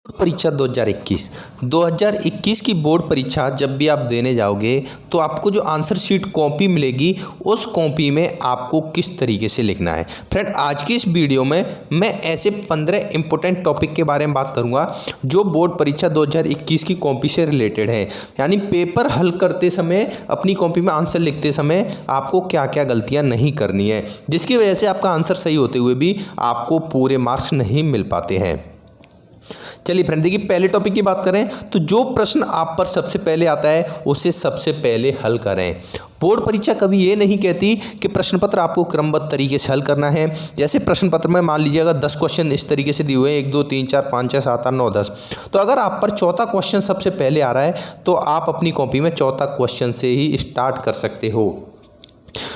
परीक्षा 2021 की बोर्ड परीक्षा जब भी आप देने जाओगे तो आपको जो आंसर शीट कॉपी मिलेगी उस कॉपी में आपको किस तरीके से लिखना है। फ्रेंड, आज की इस वीडियो में मैं ऐसे 15 इंपॉर्टेंट टॉपिक के बारे में बात करूंगा जो बोर्ड परीक्षा 2021 की कॉपी से रिलेटेड है। यानी पेपर हल करते समय, अपनी कॉपी में आंसर लिखते समय आपको क्या क्या गलतियाँ नहीं करनी है, जिसकी वजह से आपका आंसर सही होते हुए भी आपको पूरे मार्क्स नहीं मिल पाते हैं। चलिए फ्रेंड, देखिए पहले टॉपिक की बात करें तो जो प्रश्न आप पर सबसे पहले आता है उसे सबसे पहले हल करें। बोर्ड परीक्षा कभी ये नहीं कहती कि प्रश्न पत्र आपको क्रमबद्ध तरीके से हल करना है। जैसे प्रश्न पत्र में मान लीजिए अगर 10 क्वेश्चन इस तरीके से दिए हुए हैं, 1 2 3 4 5 6 7 8 9 10, तो अगर आप पर चौथा क्वेश्चन सबसे पहले आ रहा है तो आप अपनी कॉपी में चौथा क्वेश्चन से ही स्टार्ट कर सकते हो।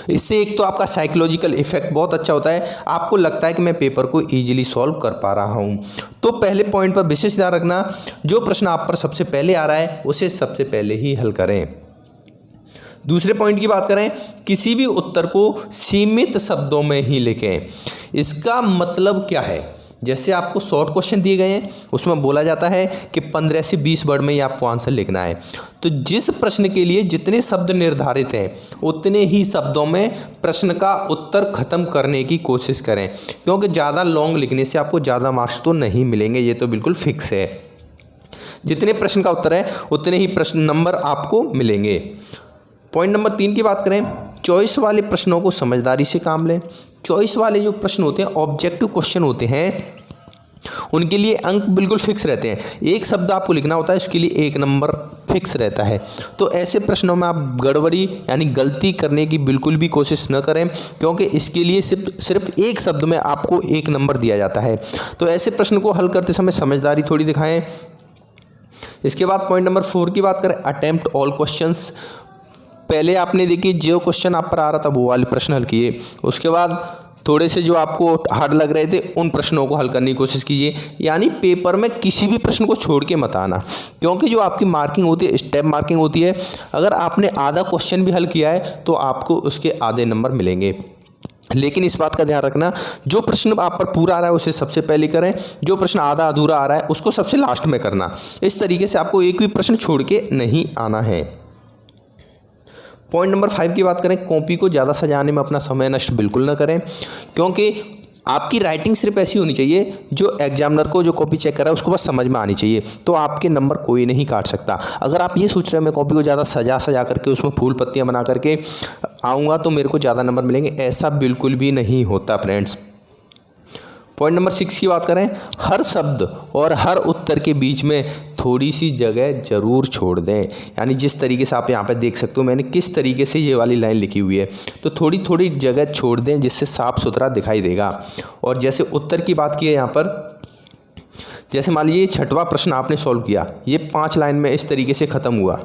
इससे एक तो आपका साइकोलॉजिकल इफेक्ट बहुत अच्छा होता है, आपको लगता है कि मैं पेपर को इजीली सॉल्व कर पा रहा हूं। तो पहले पॉइंट पर विशेष ध्यान रखना, जो प्रश्न आप पर सबसे पहले आ रहा है उसे सबसे पहले ही हल करें। दूसरे पॉइंट की बात करें, किसी भी उत्तर को सीमित शब्दों में ही लिखें। इसका मतलब क्या है, जैसे आपको शॉर्ट क्वेश्चन दिए गए हैं उसमें बोला जाता है कि 15 से 20 वर्ड में ही आपको आंसर लिखना है। तो जिस प्रश्न के लिए जितने शब्द निर्धारित हैं उतने ही शब्दों में प्रश्न का उत्तर खत्म करने की कोशिश करें, क्योंकि ज़्यादा लॉन्ग लिखने से आपको ज़्यादा मार्क्स तो नहीं मिलेंगे, ये तो बिल्कुल फिक्स है। जितने प्रश्न का उत्तर है उतने ही प्रश्न नंबर आपको मिलेंगे। पॉइंट नंबर 3 की बात करें, चॉइस वाले प्रश्नों को समझदारी से काम लें। चॉइस वाले जो प्रश्न होते हैं, ऑब्जेक्टिव क्वेश्चन होते हैं, उनके लिए अंक बिल्कुल फिक्स रहते हैं। एक शब्द आपको लिखना होता है, इसके लिए 1 नंबर फिक्स रहता है। तो ऐसे प्रश्नों में आप गड़बड़ी यानी गलती करने की बिल्कुल भी कोशिश न करें, क्योंकि इसके लिए सिर्फ एक शब्द में आपको 1 नंबर दिया जाता है। तो ऐसे प्रश्न को हल करते समय समझदारी थोड़ी दिखाएं। इसके बाद पॉइंट नंबर 4 की बात करें, अटेम्प्ट ऑल क्वेश्चंस। पहले आपने देखिए जो क्वेश्चन आप पर आ रहा था वो वाले प्रश्न हल किए, उसके बाद थोड़े से जो आपको हार्ड लग रहे थे उन प्रश्नों को हल करने की कोशिश कीजिए। यानी पेपर में किसी भी प्रश्न को छोड़ के मत आना, क्योंकि जो आपकी मार्किंग होती है स्टेप मार्किंग होती है। अगर आपने आधा क्वेश्चन भी हल किया है तो आपको उसके आधे नंबर मिलेंगे। लेकिन इस बात का ध्यान रखना, जो प्रश्न आप पर पूरा आ रहा है उसे सबसे पहले करें, जो प्रश्न आधा अधूरा आ रहा है उसको सबसे लास्ट में करना। इस तरीके से आपको एक भी प्रश्न छोड़ के नहीं आना है। पॉइंट नंबर 5 की बात करें, कॉपी को ज़्यादा सजाने में अपना समय नष्ट बिल्कुल ना करें, क्योंकि आपकी राइटिंग सिर्फ ऐसी होनी चाहिए जो एग्जामिनर को जो कॉपी चेक कर रहा है उसको बस समझ में आनी चाहिए, तो आपके नंबर कोई नहीं काट सकता। अगर आप ये सोच रहे हैं मैं कॉपी को ज़्यादा सजा करके उसमें फूल पत्तियाँ बना करके आऊँगा तो मेरे को ज़्यादा नंबर मिलेंगे, ऐसा बिल्कुल भी नहीं होता फ्रेंड्स। पॉइंट नंबर 6 की बात करें, हर शब्द और हर उत्तर के बीच में थोड़ी सी जगह जरूर छोड़ दें। यानी जिस तरीके से आप यहाँ पे देख सकते हो मैंने किस तरीके से ये वाली लाइन लिखी हुई है, तो थोड़ी थोड़ी जगह छोड़ दें जिससे साफ सुथरा दिखाई देगा। और जैसे उत्तर की बात की है यहाँ पर, जैसे मान लीजिए 6वां प्रश्न आपने सॉल्व किया, ये 5 लाइन में इस तरीके से ख़त्म हुआ,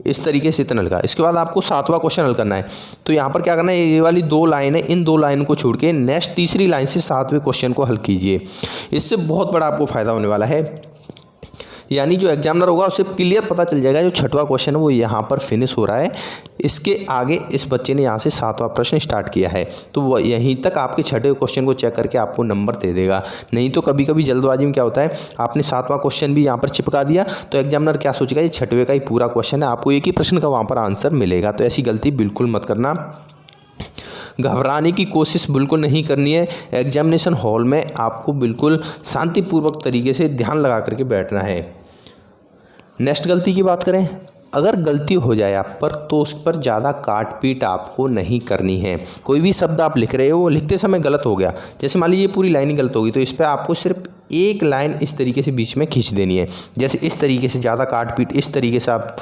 इस तरीके से इतना लिखा। इसके बाद आपको 7वां क्वेश्चन हल करना है, तो यहाँ पर क्या करना है, ये वाली 2 लाइन है, इन 2 लाइन को छोड़ के नेक्स्ट तीसरी लाइन से 7वें क्वेश्चन को हल कीजिए। इससे बहुत बड़ा आपको फ़ायदा होने वाला है। यानी जो एग्जामिनर होगा उसे क्लियर पता चल जाएगा जो 6वां क्वेश्चन है वो यहाँ पर फिनिश हो रहा है, इसके आगे इस बच्चे ने यहाँ से 7वां प्रश्न स्टार्ट किया है, तो वो यहीं तक आपके 6वें क्वेश्चन को चेक करके आपको नंबर दे देगा। नहीं तो कभी कभी जल्दबाजी में क्या होता है, आपने 7वां क्वेश्चन भी यहाँ पर चिपका दिया तो एग्जामिनर क्या सोचेगा ये 6वें का ही पूरा क्वेश्चन है, आपको एक ही प्रश्न का वहाँ पर आंसर मिलेगा। तो ऐसी गलती बिल्कुल मत करना। घबराने की कोशिश बिल्कुल नहीं करनी है। एग्जामिनेशन हॉल में आपको बिल्कुल शांतिपूर्वक तरीके से ध्यान लगा करके बैठना है। नेक्स्ट गलती की बात करें, अगर गलती हो जाए आप पर तो उस पर ज़्यादा काट पीट आपको नहीं करनी है। कोई भी शब्द आप लिख रहे हो, वो लिखते समय गलत हो गया, जैसे मान लीजिए पूरी लाइन ही गलत होगी, तो इस पर आपको सिर्फ एक लाइन इस तरीके से बीच में खींच देनी है। जैसे इस तरीके से ज़्यादा काट पीट इस तरीके से आप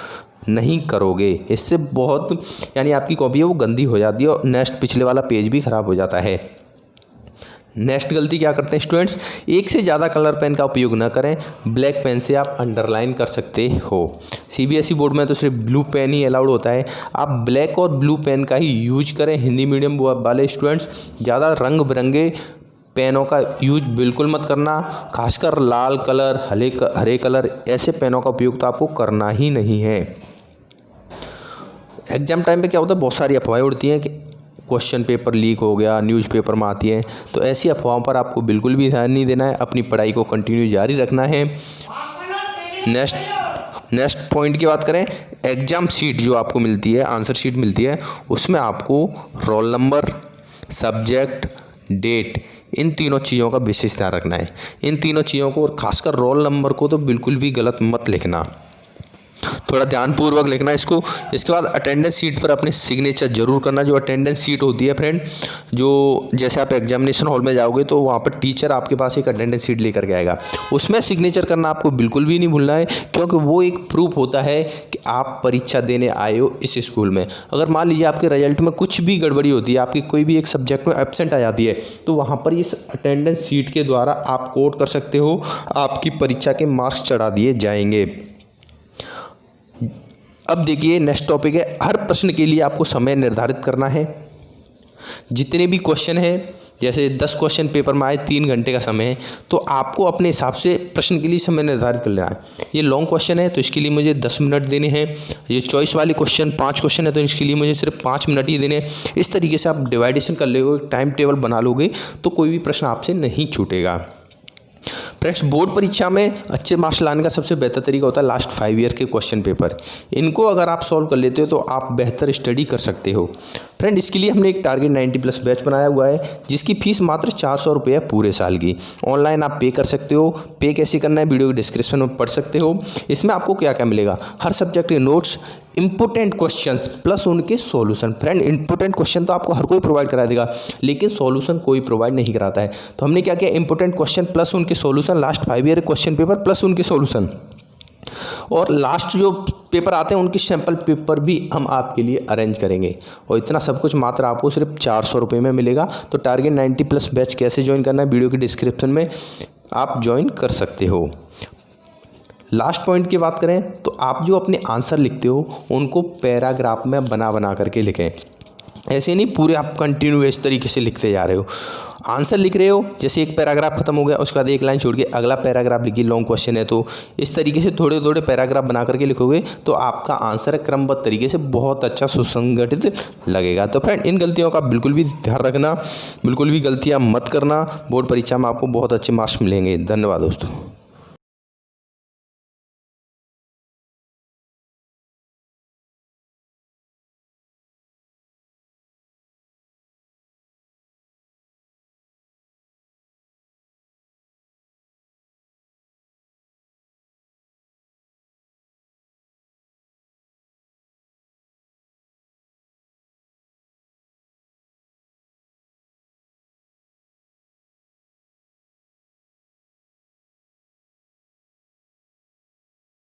नहीं करोगे, इससे बहुत यानी आपकी कॉपी है वो गंदी हो जाती है और नेक्स्ट पिछले वाला पेज भी ख़राब हो जाता है। नेक्स्ट गलती क्या करते हैं स्टूडेंट्स, एक से ज़्यादा कलर पेन का उपयोग न करें। ब्लैक पेन से आप अंडरलाइन कर सकते हो। सीबीएसई बोर्ड में तो सिर्फ ब्लू पेन ही अलाउड होता है, आप ब्लैक और ब्लू पेन का ही यूज करें। हिंदी मीडियम वाले स्टूडेंट्स ज़्यादा रंग बिरंगे पेनों का यूज बिल्कुल मत करना, खासकर लाल कलर, हरे कलर, ऐसे पेनों का उपयोग तो आपको करना ही नहीं है। एग्जाम टाइम पे क्या होता है, बहुत सारी अफवाहें उड़ती हैं क्वेश्चन पेपर लीक हो गया, न्यूज़पेपर में आती है, तो ऐसी अफवाहों पर आपको बिल्कुल भी ध्यान नहीं देना है। अपनी पढ़ाई को कंटिन्यू जारी रखना है। नेक्स्ट पॉइंट की बात करें, एग्ज़ाम शीट जो आपको मिलती है, आंसर शीट मिलती है, उसमें आपको रोल नंबर, सब्जेक्ट, डेट, इन तीनों चीज़ों का विशेष ध्यान रखना है। इन तीनों चीज़ों को, और खासकर रोल नंबर को तो बिल्कुल भी गलत मत लिखना, थोड़ा ध्यानपूर्वक लिखना इसको। इसके बाद अटेंडेंस शीट पर अपनी सिग्नेचर जरूर करना। जो अटेंडेंस शीट होती है फ्रेंड, जो जैसे आप एग्जामिनेशन हॉल में जाओगे तो वहाँ पर टीचर आपके पास एक अटेंडेंस शीट लेकर के आएगा, उसमें सिग्नेचर करना आपको बिल्कुल भी नहीं भूलना है, क्योंकि वो एक प्रूफ होता है कि आप परीक्षा देने आए हो इस स्कूल में। अगर मान लीजिए आपके रिजल्ट में कुछ भी गड़बड़ी होती है, आपकी कोई भी एक सब्जेक्ट में एब्सेंट आ जाती है, तो वहाँ पर इस अटेंडेंस शीट के द्वारा आप कोट कर सकते हो, आपकी परीक्षा के मार्क्स चढ़ा दिए जाएंगे। अब देखिए नेक्स्ट टॉपिक है, हर प्रश्न के लिए आपको समय निर्धारित करना है। जितने भी क्वेश्चन हैं, जैसे 10 क्वेश्चन पेपर में आए, 3 घंटे का समय है, तो आपको अपने हिसाब से प्रश्न के लिए समय निर्धारित कर लेना है। ये लॉन्ग क्वेश्चन है तो इसके लिए मुझे 10 मिनट देने हैं। ये चॉइस वाले क्वेश्चन 5 क्वेश्चन है तो इसके लिए मुझे सिर्फ 5 मिनट ही देने हैं। इस तरीके से आप डिवाइडेशन कर लोगे, टाइम टेबल बना लोगे, तो कोई भी प्रश्न आपसे नहीं छूटेगा। फ्रेंड्स, बोर्ड परीक्षा में अच्छे मार्क्स लाने का सबसे बेहतर तरीका होता है लास्ट 5 ईयर के क्वेश्चन पेपर। इनको अगर आप सॉल्व कर लेते हो तो आप बेहतर स्टडी कर सकते हो। फ्रेंड, इसके लिए हमने एक टारगेट 90+ बैच बनाया हुआ है, जिसकी फीस मात्र 400 रुपये है पूरे साल की। ऑनलाइन आप पे कर सकते हो। पे कैसे करना है वीडियो के डिस्क्रिप्शन में पढ़ सकते हो। इसमें आपको क्या क्या मिलेगा, हर सब्जेक्ट के नोट्स, इंपॉर्टेंट क्वेश्चंस प्लस उनके सॉल्यूशन। फ्रेंड, इंपॉर्टेंट क्वेश्चन तो आपको हर कोई प्रोवाइड करा देगा, लेकिन सॉल्यूशन कोई प्रोवाइड नहीं कराता है। तो हमने क्या किया, इंपॉर्टेंट क्वेश्चन प्लस उनके solution, last 5 year question paper plus उनके सॉल्यूशन, और लास्ट जो पेपर आते हैं उनके सैम्पल पेपर भी हम आपके लिए अरेंज करेंगे। और इतना सब कुछ मात्र आपको सिर्फ 400 रुपये में मिलेगा। तो टारगेट 90+ बैच कैसे ज्वाइन करना है, वीडियो के डिस्क्रिप्शन में आप ज्वाइन कर सकते हो। लास्ट पॉइंट की बात करें तो आप जो अपने आंसर लिखते हो उनको पैराग्राफ में बना करके लिखें। ऐसे नहीं पूरे आप कंटिन्यू इस तरीके से लिखते जा रहे हो। आंसर लिख रहे हो, जैसे एक पैराग्राफ खत्म हो गया उसके बाद एक लाइन छोड़ के अगला पैराग्राफ लिखिए, लॉन्ग क्वेश्चन है तो इस तरीके से थोड़े थोड़े पैराग्राफ बना करके लिखोगे तो आपका आंसर क्रमबद्ध तरीके से बहुत अच्छा सुसंगठित लगेगा। तो फ्रेंड, इन गलतियों का बिल्कुल भी ध्यान रखना, बिल्कुल भी गलतियाँ मत करना। बोर्ड परीक्षा में आपको बहुत अच्छे मार्क्स मिलेंगे। धन्यवाद दोस्तों।